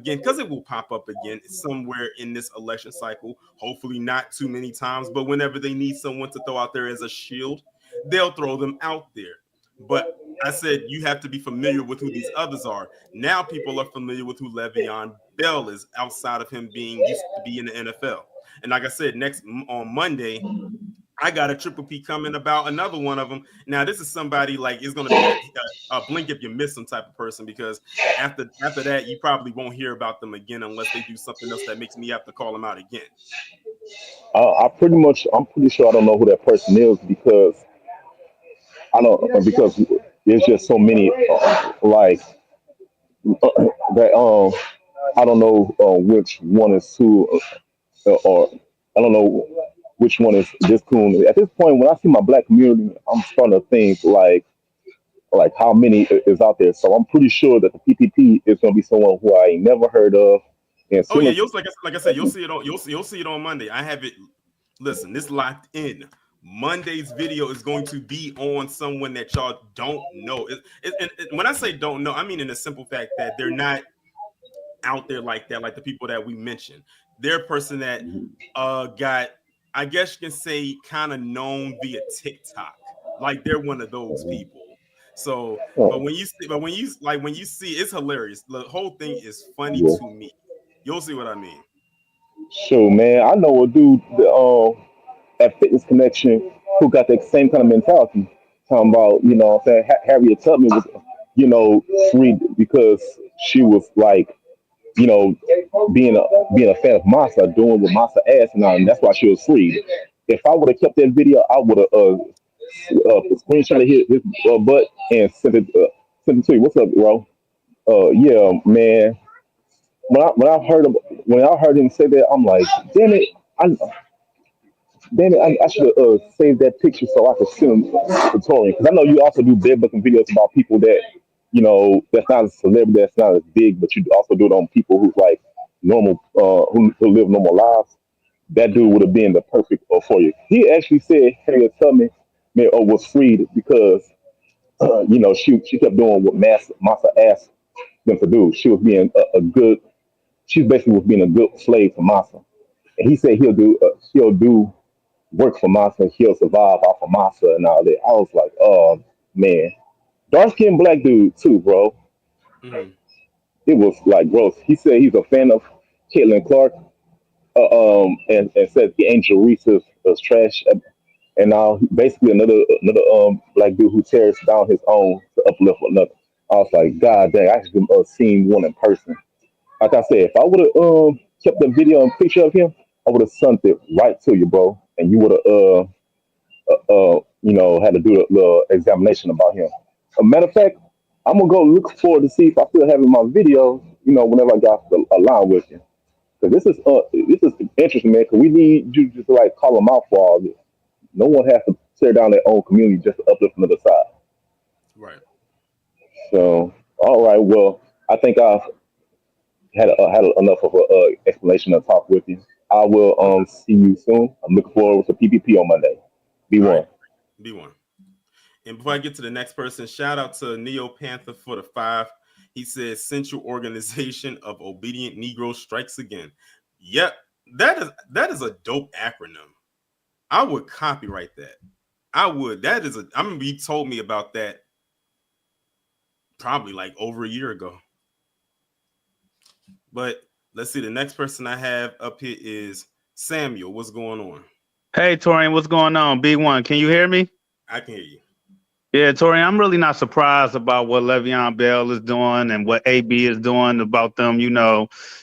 again, because it will pop up again somewhere in this election cycle. Hopefully, not too many times, but whenever they need someone to throw out there as a shield, they'll throw them out there. But I said you have to be familiar with who these others are. Now people are familiar with who Le'Veon Bell is outside of him being used to be in the NFL. And like I said, next on Monday, I got a triple P coming about another one of them. Now, this is somebody like it's going to be a blink if you miss some type of person, because after that, you probably won't hear about them again unless they do something else that makes me have to call them out again. I'm pretty sure I don't know who that person is because I don't because there's just so many like that. I don't know which one is who, or I don't know which one is this coon. At this point, when I see my black community, I'm starting to think like how many is out there. So I'm pretty sure that the PPP is going to be someone who I ain't never heard of. And Oh soon yeah, as like I said, you'll see it on you'll see it on Monday. I have it. Listen, this locked in. Monday's video is going to be on someone that y'all don't know. And when I say don't know, I mean in the simple fact that they're not out there like that, like the people that we mentioned. They're a person that got, I guess you can say, kind of known via TikTok. Like they're one of those people. So, oh, when you see, it's hilarious. The whole thing is funny yeah, to me. You'll see what I mean. sure, man. I know a dude at Fitness Connection who got that same kind of mentality. Talking about, what I'm saying, Harriet Tubman was, freed because she was like, you know, being a fan of Massa, doing what Massa asked, and that's why she was freed. If I would have kept that video, I would have screenshot his butt and sent it to you. What's up, bro? Yeah, man. When I heard him say that, I'm like, I, I should have saved that picture so I could send him to Tori. Because I know you also do bed booking videos about people that, that's not a celebrity, that's not as big, but you also do it on people who's like normal, who live normal lives. That dude would have been the perfect for you. He actually said Harriet Tubman was freed because, she kept doing what Massa asked them to do. She was being she basically was being a good slave to Massa. And he said he'll do work for Massa, he'll survive off of Massa and all that. I was like, oh man, dark skinned black dude too, bro. Mm-hmm. It was like gross. He said he's a fan of Caitlin Clark, and said the Angel Reese is trash. And now basically another black dude who tears down his own to uplift another. I was like, God dang, I should have seen one in person. Like I said, if I would have kept the video and picture of him, I would have sent it right to you, bro, and you would have had to do a little examination about him. A matter of fact, I'm gonna go look forward to see if I still have in my videos, whenever I got a line with you. Because this is interesting, man. Because we need you just to like call them out for all this. No one has to tear down their own community just to uplift another side. Right. So, all right, well, I think I've had enough of a explanation to talk with you. I will see you soon. I'm looking forward to PPP on Monday. Be All right. one. B1. And before I get to the next person, shout out to Neo Panther for the 5. He says Central Organization of Obedient Negroes strikes again. Yep, that is a dope acronym. I would copyright that. I would. That is a. I remember you told me about that probably like over a year ago. But let's see. The next person I have up here is Samuel. What's going on? Hey, Torian, what's going on? B1, can you hear me? I can hear you. Yeah, Torian, I'm really not surprised about what Le'Veon Bell is doing and what AB is doing about them,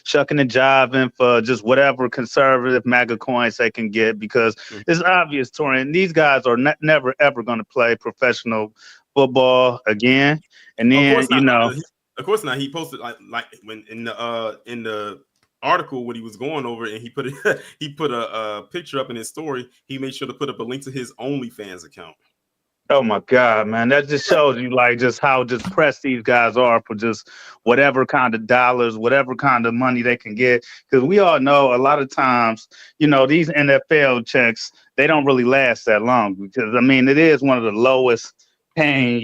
shucking and jiving for just whatever conservative MAGA coins they can get, because it's obvious, Torian, these guys are never, ever going to play professional football again. And Of then, course not. Of course not. He posted like when in the article when he was going over it, and he put a picture up in his story. He made sure to put up a link to his OnlyFans account. oh my God, man, that just shows you like just how just pressed these guys are for just whatever kind of dollars, whatever kind of money they can get. Because we all know a lot of times, these NFL checks, they don't really last that long, because I mean, it is one of the lowest paying,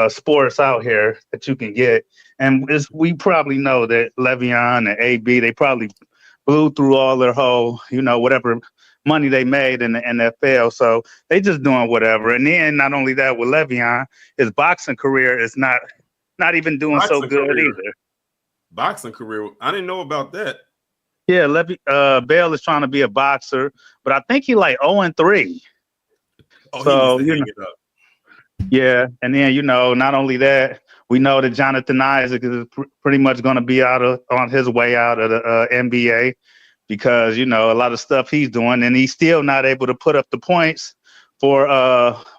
sports out here that you can get, and we probably know that Le'Veon and AB, they probably blew through all their whole, whatever money they made in the NFL. So they just doing whatever. And then not only that, with Le'Veon, his boxing career is not even doing so Boxing good career. either. Boxing career. I didn't know about that. Yeah, Bell is trying to be a boxer, but I think he like 0-3. Oh, he needs So, to hang it up. yeah. And then, not only that, we know that Jonathan Isaac is pretty much going to be on his way out of the NBA because, a lot of stuff he's doing, and he's still not able to put up the points for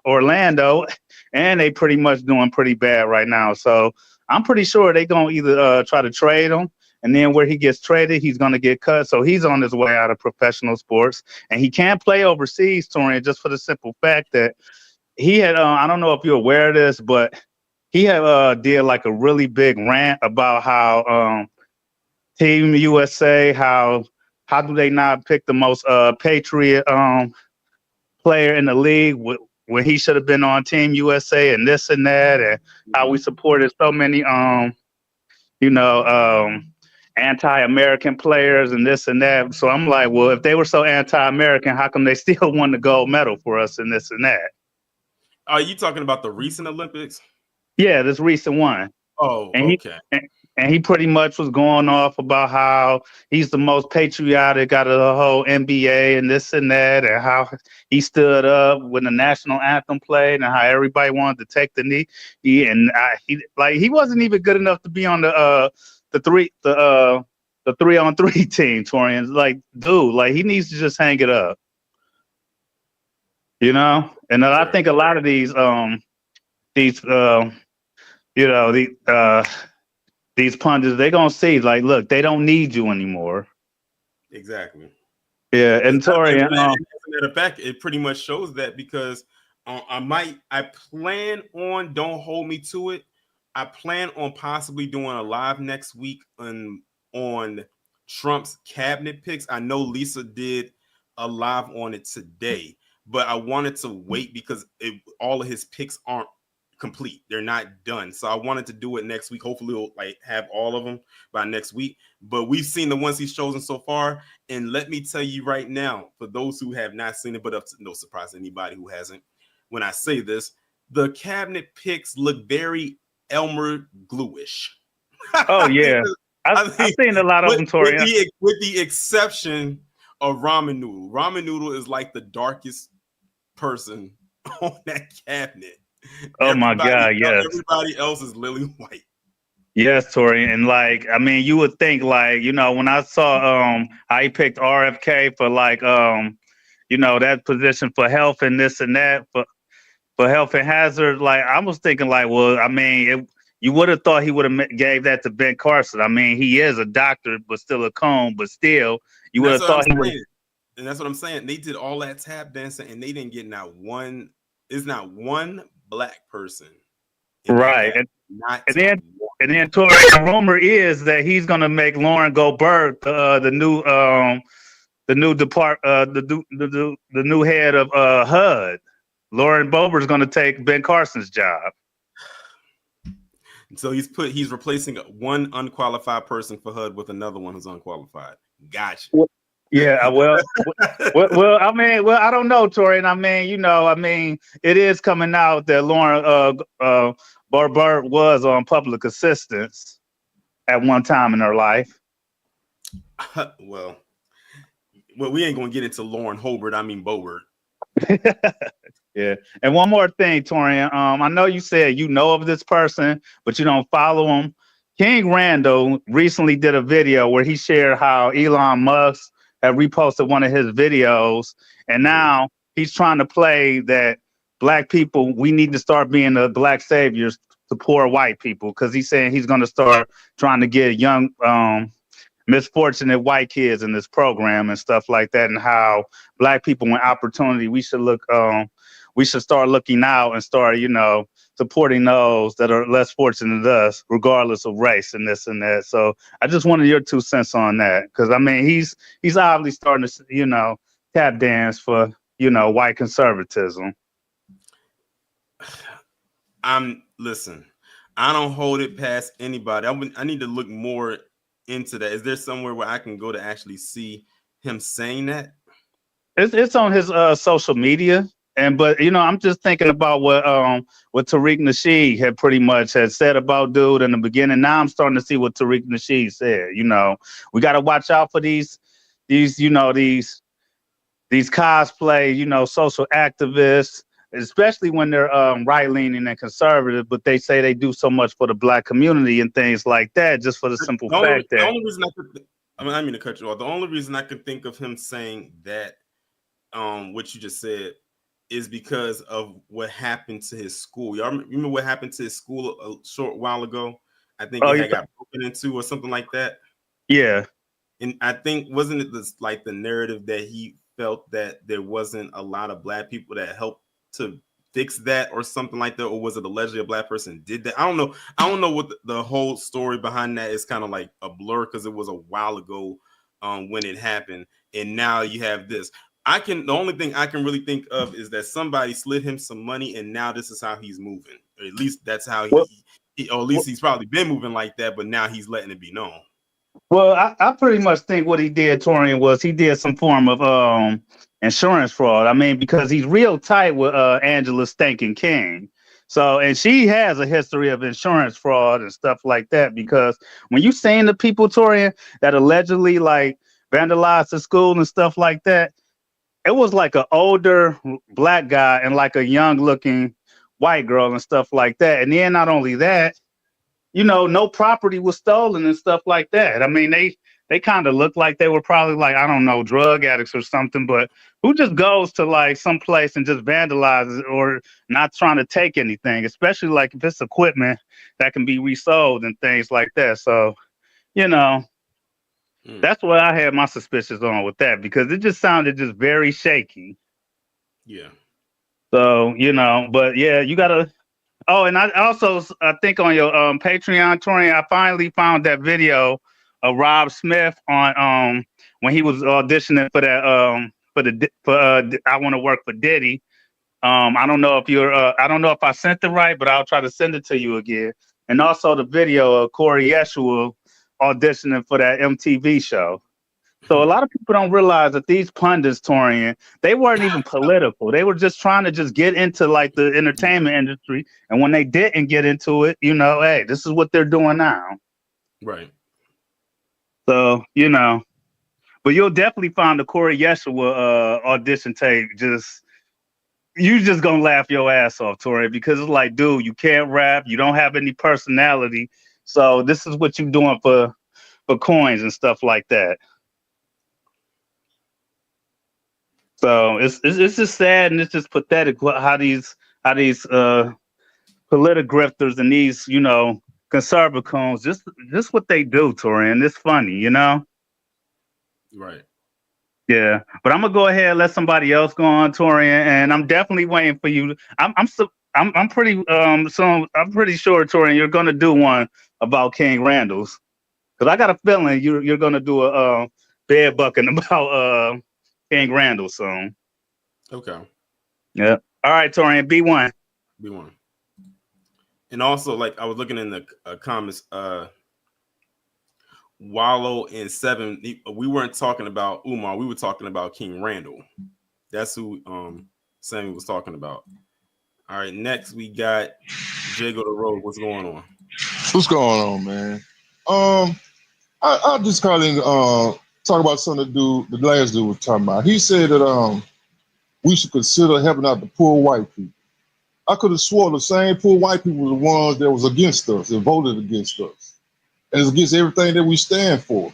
Orlando, and they pretty much doing pretty bad right now. So I'm pretty sure they're going to either try to trade him, and then where he gets traded, he's going to get cut. So he's on his way out of professional sports, and he can't play overseas, Torian, just for the simple fact that he had, I don't know if you're aware of this, but he had did like a really big rant about how Team USA, how do they not pick the most patriot player in the league when he should have been on Team USA and this and that, and how we supported so many anti-American players and this and that. So I'm like, well, if they were so anti-American, how come they still won the gold medal for us and this and that? Are you talking about the recent Olympics? Yeah, this recent one. Oh, And okay. he pretty much was going off about how he's the most patriotic out of the whole NBA and this and that, and how he stood up when the national anthem played, and how everybody wanted to take the knee. He wasn't even good enough to be on the 3-on-3 team, Torian. Like, dude, like he needs to just hang it up. And Sure. I think a lot of these pundits, they're gonna see, like, look, they don't need you anymore. Exactly. Yeah, and Tori, as a matter of fact, it pretty much shows that because I plan on, don't hold me to it, I plan on possibly doing a live next week on Trump's cabinet picks. I know Lisa did a live on it today, but I wanted to wait because all of his picks aren't complete. They're not done. So I wanted to do it next week. Hopefully we'll have all of them by next week. But we've seen the ones he's chosen so far. And let me tell you right now, for those who have not seen it, but no surprise to anybody who hasn't, when I say this, the cabinet picks look very Elmer Gluish. Oh yeah. I've seen a lot of them, Tori. With the exception of Ramen Noodle. Ramen Noodle is like the darkest person on that cabinet. Oh my God, yes. Everybody else is lily white. Yes, Tori. And you would think when I saw how he picked RFK for that position for health and this and that for health and hazard, I was thinking you would have thought he would have gave that to Ben Carson. He is a doctor, but still a cone, but still you would have thought he would. And that's what I'm saying. They did all that tap dancing and they didn't get not one. There's not one black person. Right. And then Tori, the rumor is that he's gonna make Lauren Goldberg the new head of HUD. Lauren Boebert's gonna take Ben Carson's job. So he's replacing one unqualified person for HUD with another one who's unqualified. Gotcha. Yeah, well, I don't know, Tori, and it is coming out that Lauren Boebert was on public assistance at one time in her life. Well, we ain't gonna get into Lauren Boebert. Yeah, and one more thing, Torian. I know you said you know of this person, but you don't follow him. King Randall recently did a video where he shared how Elon Musk had reposted one of his videos, and now he's trying to play that black people, we need to start being the black saviors to poor white people, because he's saying he's going to start trying to get young misfortunate white kids in this program and stuff like that, and how black people with opportunity, we should start looking out and start, supporting those that are less fortunate than us, regardless of race and this and that. So I just wanted your 2 cents on that, because he's obviously starting to, tap dance for, white conservatism. Listen, I don't hold it past anybody. I need to look more into that. Is there somewhere where I can go to actually see him saying that? It's on his social media, and but I'm just thinking about what Tariq Nasheed had pretty much had said about dude in the beginning. Now I'm starting to see what Tariq Nasheed said. We got to watch out for these these cosplay social activists, especially when they're right leaning and conservative. But they say they do so much for the black community and things like that, just for the simple fact The that only reason I mean, I mean to cut you off. The only reason I can think of him saying that, what you just said, is because of what happened to his school. Y'all remember what happened to his school a short while ago? I think oh it had got broken into or something like that. yeah. And I think wasn't it this like the narrative that he felt that there wasn't a lot of black people that helped to fix that or something like that, or was it allegedly a black person did that? I don't know. I don't know what the whole story behind that is. Kind of like a blur because it was a while ago when it happened, and now you have this. The only thing I can really think of is that somebody slid him some money, and now this is how he's moving. Or at least that's how Well, or at least he's probably been moving like that, but now he's letting it be known. Well, I pretty much think what he did, Torian, was he did some form of insurance fraud. I mean, because he's real tight with Angela Stankin King. So, and she has a history of insurance fraud and stuff like that. Because when you saying the people, Torian, that allegedly like vandalized the school and stuff like that, it was like an older black guy and like a young looking white girl and stuff like that. And then not only that, no property was stolen and stuff like that. I mean, they kind of looked like they were probably like, I don't know, drug addicts or something, but who just goes to like some place and just vandalizes or not trying to take anything, especially like if it's equipment that can be resold and things like that. So, you know, Mm, that's what I had my suspicions on with that because it just sounded just very shaky. yeah. So, but yeah, you gotta. Oh, and I also I think on your Patreon, Torian, I finally found that video of Rob Smith on when he was auditioning for that I Want to Work for Diddy. I don't know if I don't know if I sent it right, but I'll try to send it to you again. And also the video of Corey Yeshua auditioning for that MTV show. So a lot of people don't realize that these pundits, Torian, they weren't even political. They were just trying to just get into like the entertainment industry. And when they didn't get into it, hey, this is what they're doing now. Right. So, but you'll definitely find the Corey Yeshua audition tape. You just gonna laugh your ass off, Torian, because it's like, dude, you can't rap, you don't have any personality. So this is what you're doing for coins and stuff like that. So it's just sad and it's just pathetic how these political grifters and these conservative cones just what they do, Torian. It's funny. Right. Yeah, but I'm gonna go ahead and let somebody else go on, Torian, and I'm definitely waiting for you. I'm pretty so I'm pretty sure, Torian, you're gonna do one about King Randall's because I got a feeling you're gonna do a bed bucking about King Randall soon. Okay. Yeah. All right, Torian, B1. B1. And also, like I was looking in the comments, Wallow and Seven. We weren't talking about Umar. We were talking about King Randall. That's who Sammy was talking about. All right. Next, we got Jago the Road. What's going on? What's going on, man? Um, I just call in talk about something the last dude was talking about. He said that we should consider helping out the poor white people. I could have sworn the same poor white people were the ones that was against us and voted against us. And it's against everything that we stand for.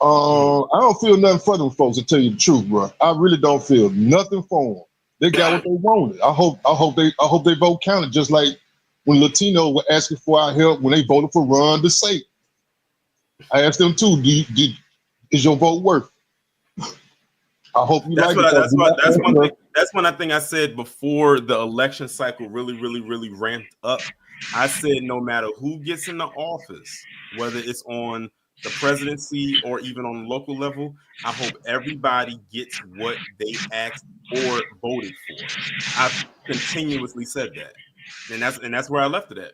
I don't feel nothing for them folks to tell you the truth, bro. I really don't feel nothing for them. They got what they wanted. I hope they vote counted just like when Latino were asking for our help when they voted for Ron DeSantis. I asked them too, is your vote worth it? I hope you That's like what. it. That's one thing I said before the election cycle really ramped up. I said no matter who gets in the office, whether it's on the presidency or even on the local level, I hope everybody gets what they asked or voted for. I've continuously said that. And that's where I left it at.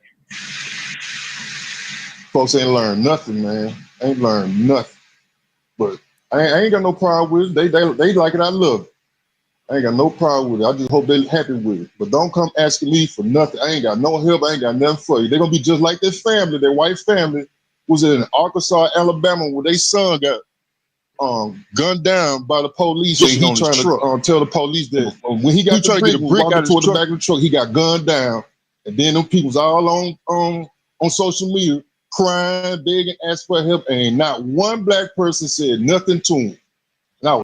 Folks ain't learned nothing, man. Ain't learned nothing. But I ain't got no problem with it. They like it. I love it. I ain't got no problem with it. I just hope they happy with it. But don't come asking me for nothing. I ain't got no help. I ain't got nothing for you. They're gonna be just like their family. Their white family was in Arkansas, Alabama, where their son got gunned down by the police, and he trying to tell the police that when he got trying to get a brick out toward the back of the truck, he got gunned down. And then them people's all on social media crying, begging, asking for help, and not one black person said nothing to him. Now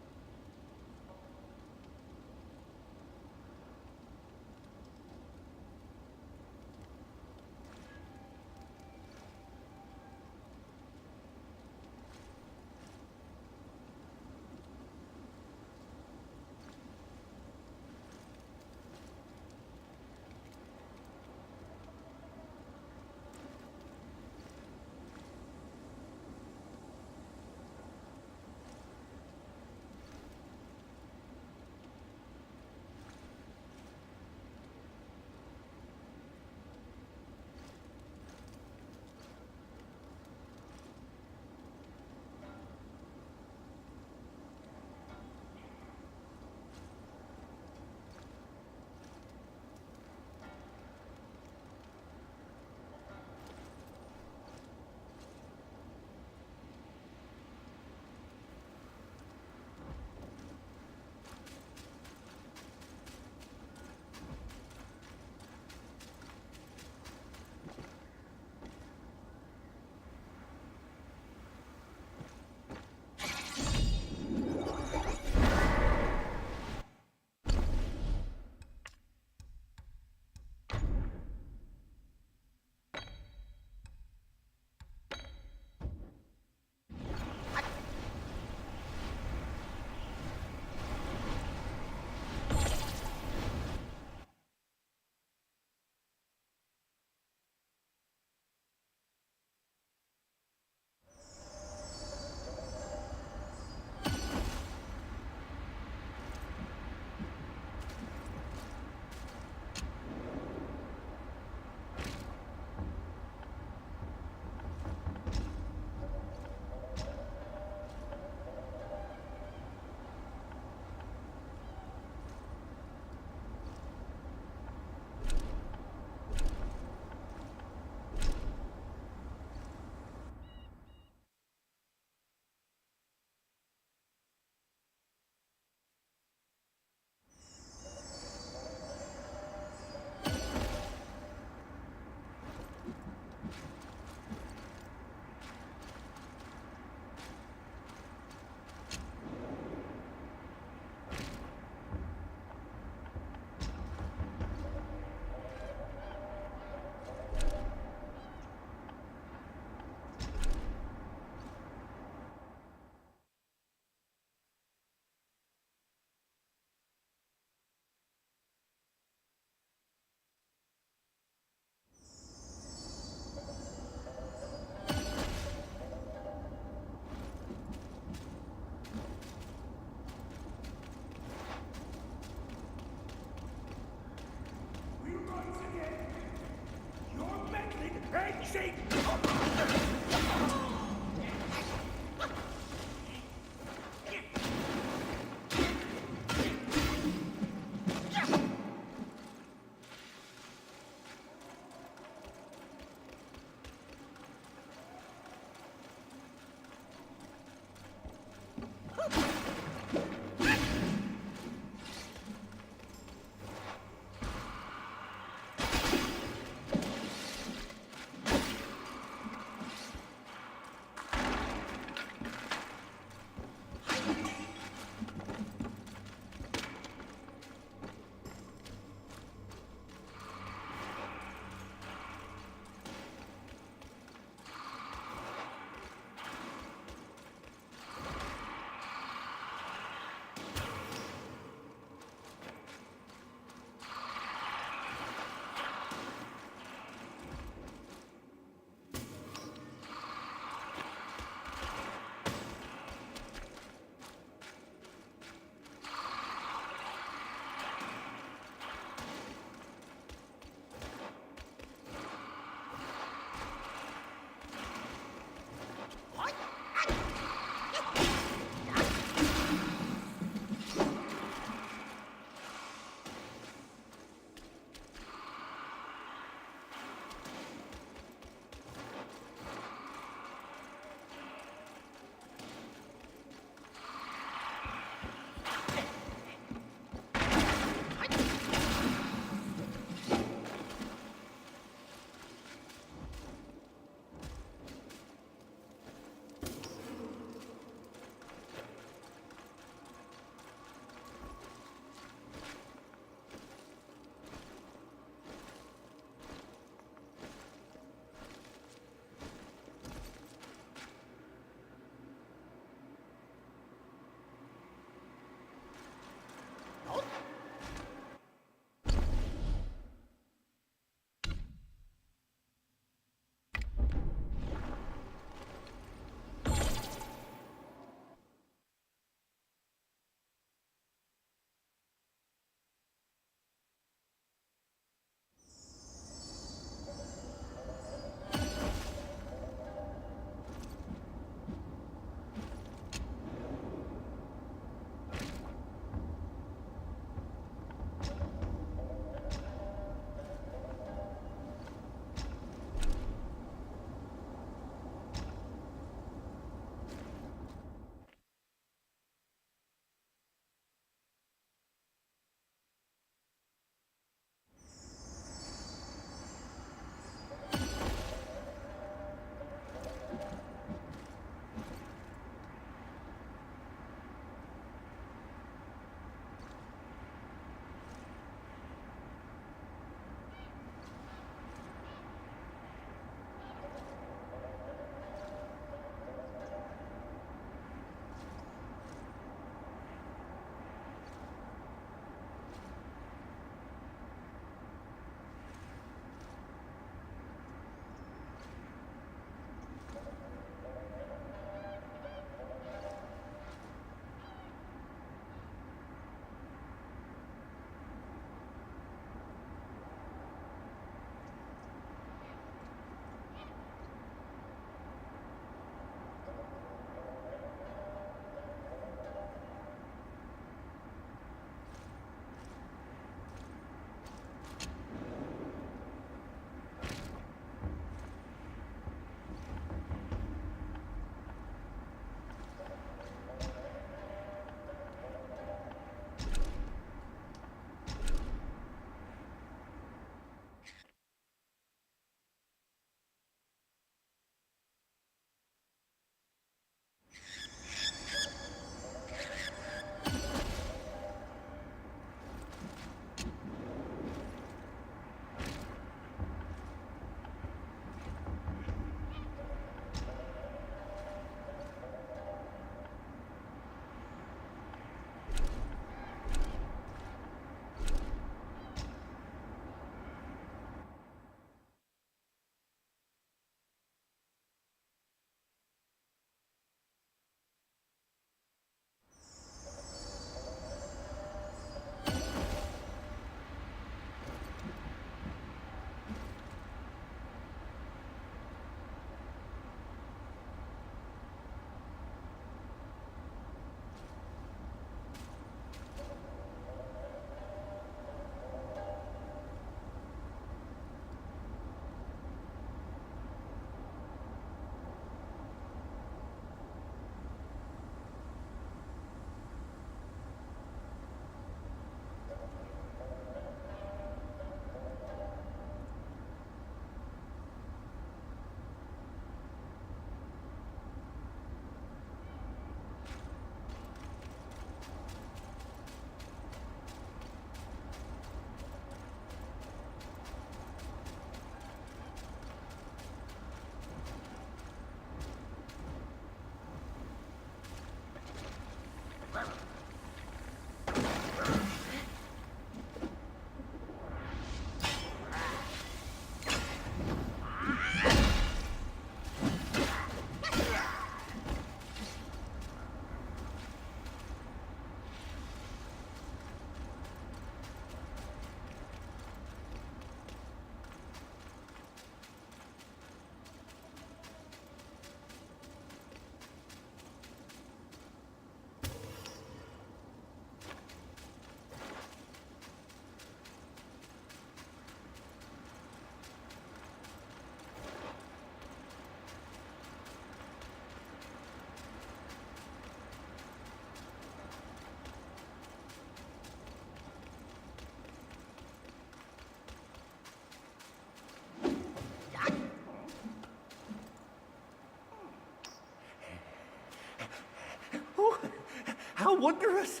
wondrous.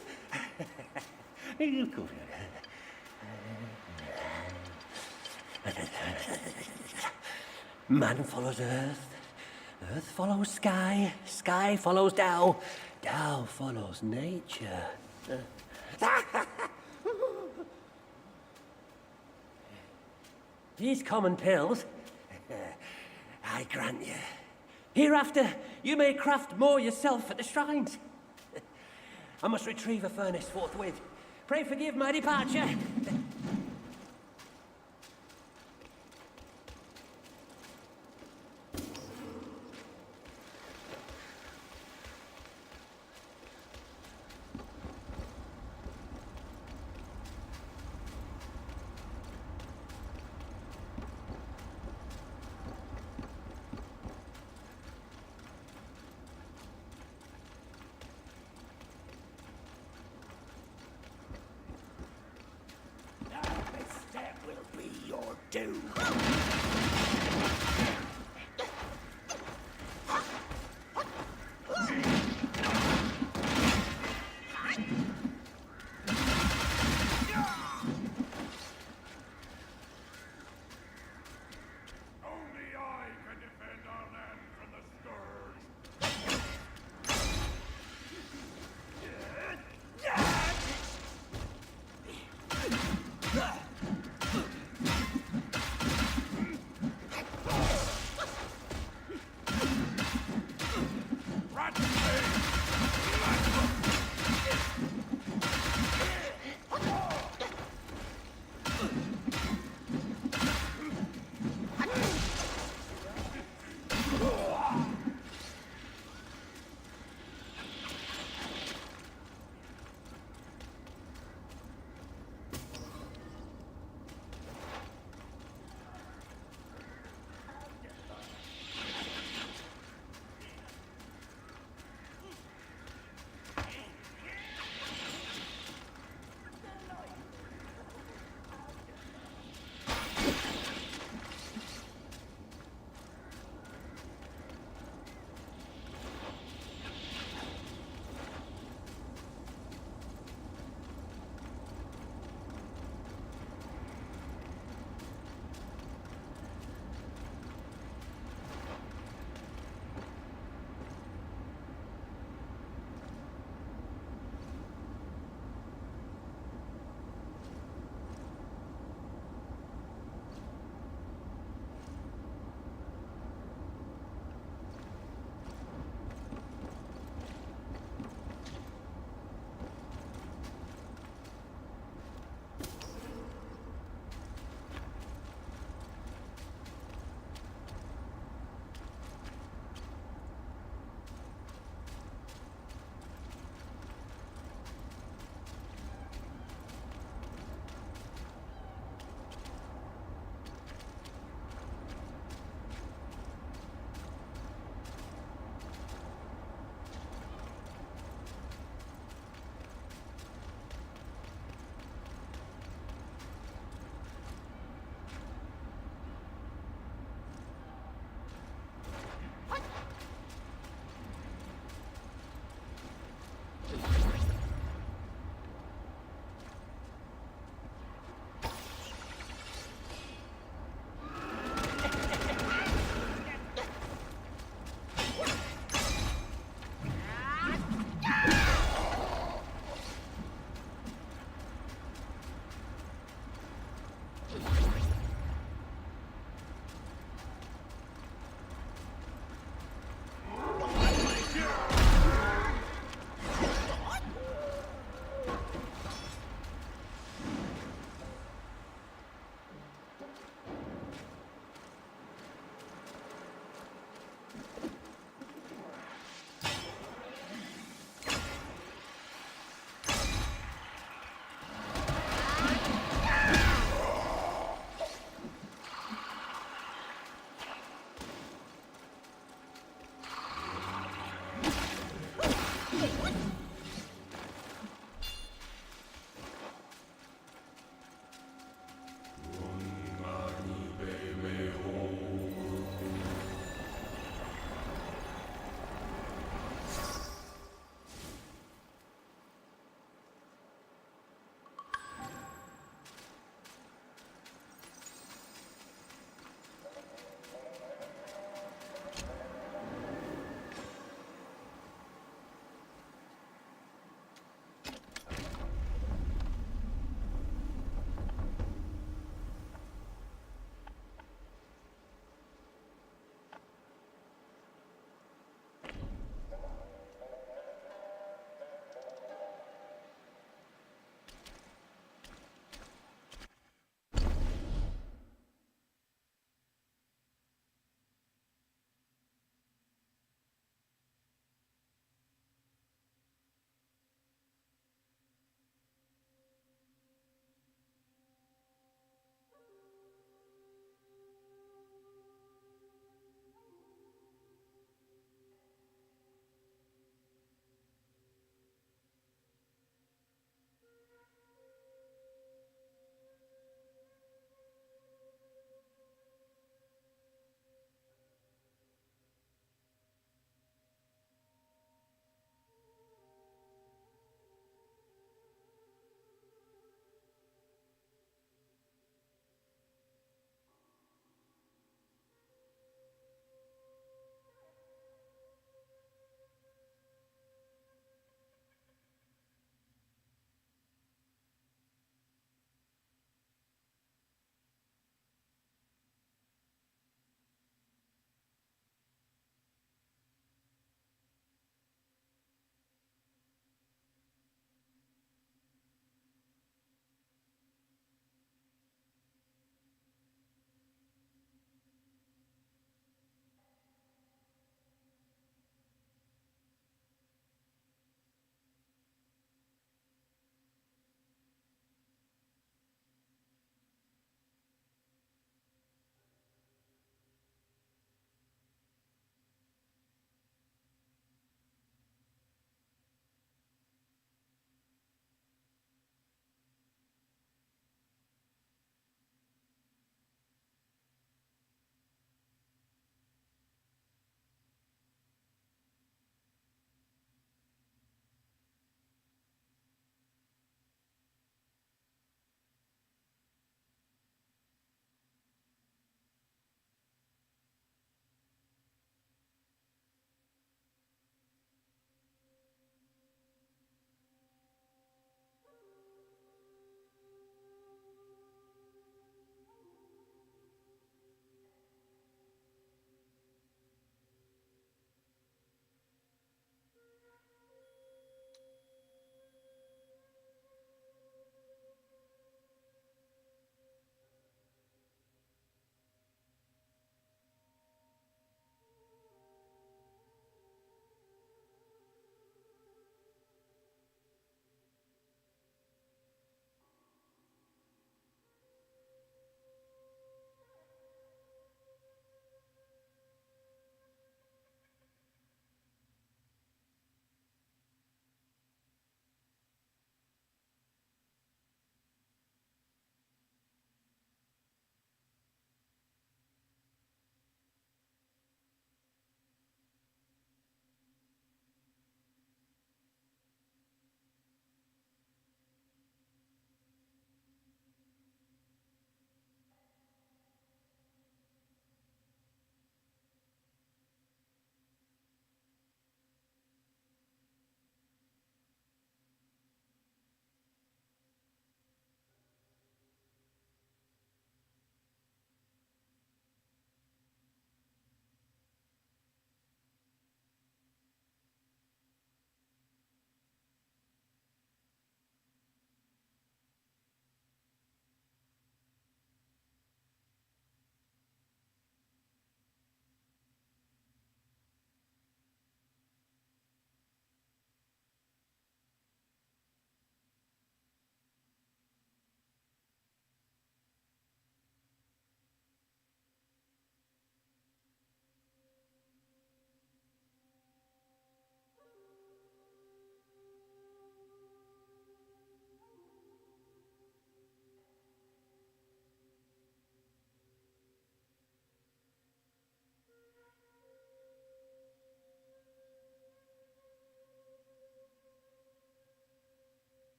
Man follows earth, earth follows sky, sky follows Tao, Tao follows nature. These common pills, I grant you. Hereafter, you may craft more yourself at the shrines. I must retrieve a furnace forthwith. Pray forgive my departure. That will be your doom. Only I can defend our land from the scourge.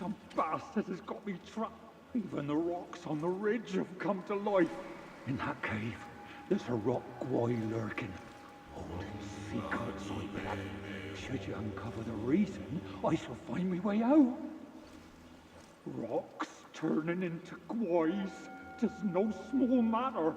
Some bastard has got me trapped. Even the rocks on the ridge have come to life. In that cave, there's a rock guy lurking, holding secrets, I bet. Should you uncover the reason, I shall find my way out. Rocks turning into guys, 'tis no small matter.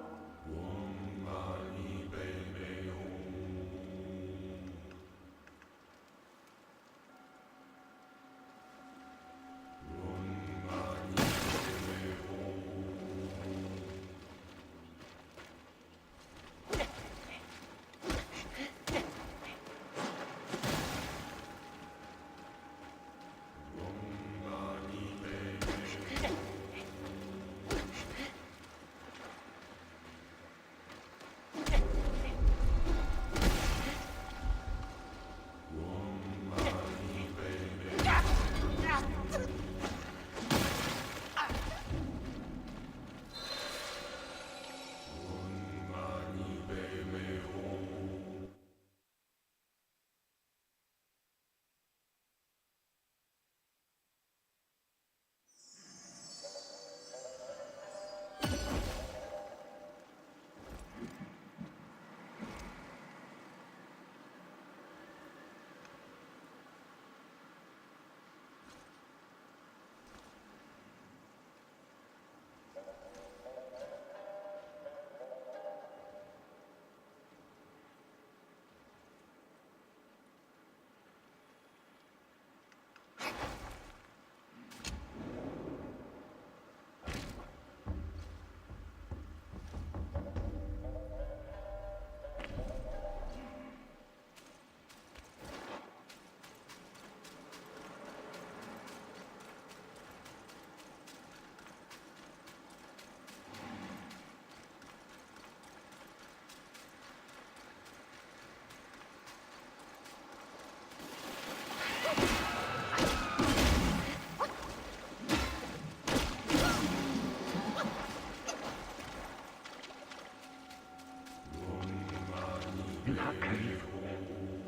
In that cave,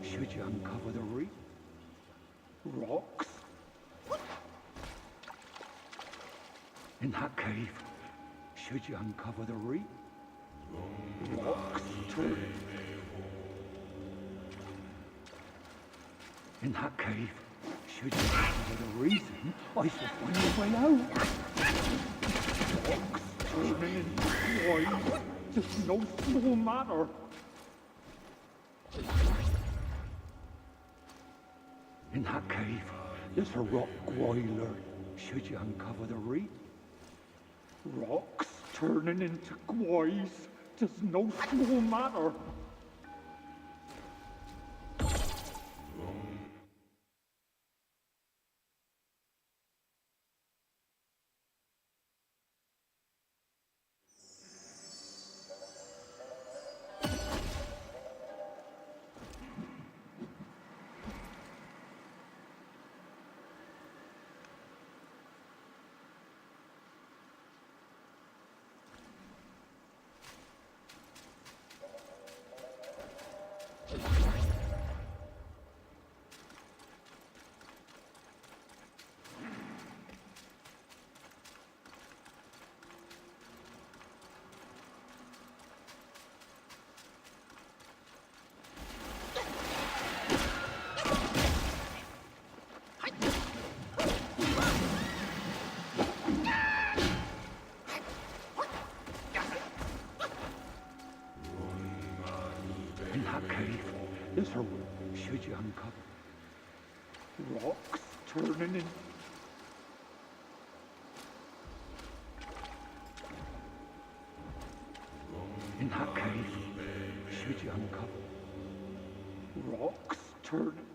should you uncover the rocks? In that cave, should you uncover the rocks turning. In that cave, should you uncover the reason, I shall find a way out. Rocks turning into wise, 'tis no small matter. In that cave, there's a rock guiler. Should you uncover the rocks turning into guys, 'tis no small matter. In that cave, there's a should you uncover rocks turning in. In that cave, should you uncover rocks turning.